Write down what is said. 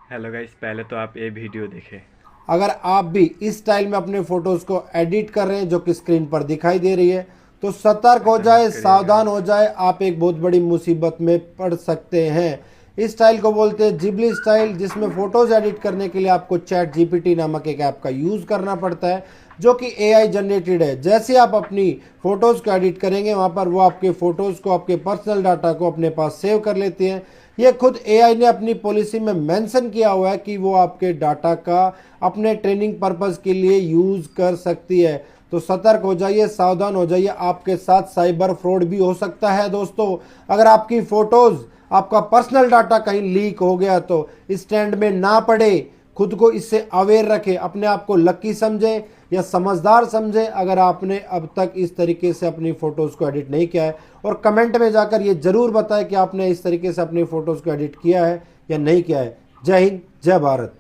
Hello guys, पहले तो आप ये वीडियो देखें। अगर आप भी इस स्टाइल में अपने फोटोज को एडिट कर रहे हैं जो कि स्क्रीन पर दिखाई दे रही है, तो सतर्क हो ऐसा मत जाए, करिए सावधान गाइस। हो जाए, आप एक बहुत बड़ी मुसीबत में पड़ सकते हैं। इस स्टाइल को बोलते हैं जिबली स्टाइल, जिसमें फोटोज एडिट करने के लिए आपको चैट जीपीटी नामक एक ऐप का यूज करना पड़ता है, जो कि एआई जनरेटेड है। जैसे आप अपनी फोटोज को एडिट करेंगे, वहां पर वो आपके फोटोज को, आपके पर्सनल डाटा को अपने पास सेव कर लेते हैं। ये खुद एआई ने अपनी पॉलिसी में मेंशन किया हुआ है कि वो आपके डाटा का अपने ट्रेनिंग पर्पस के लिए यूज कर सकती है। तो सतर्क हो जाइए, सावधान हो जाइए, आपके साथ साइबर फ्रॉड भी हो सकता है दोस्तों। अगर आपकी फोटोज, आपका पर्सनल डाटा कहीं लीक हो गया तो स्टैंड में ना पड़े, खुद को इससे अवेयर रखें, अपने आप को लकी समझें या समझदार समझें अगर आपने अब तक इस तरीके से अपनी फोटोज को एडिट नहीं किया है। और कमेंट में जाकर ये जरूर बताएं कि आपने इस तरीके से अपनी फोटोज को एडिट किया है या नहीं किया है। जय हिंद, जय भारत।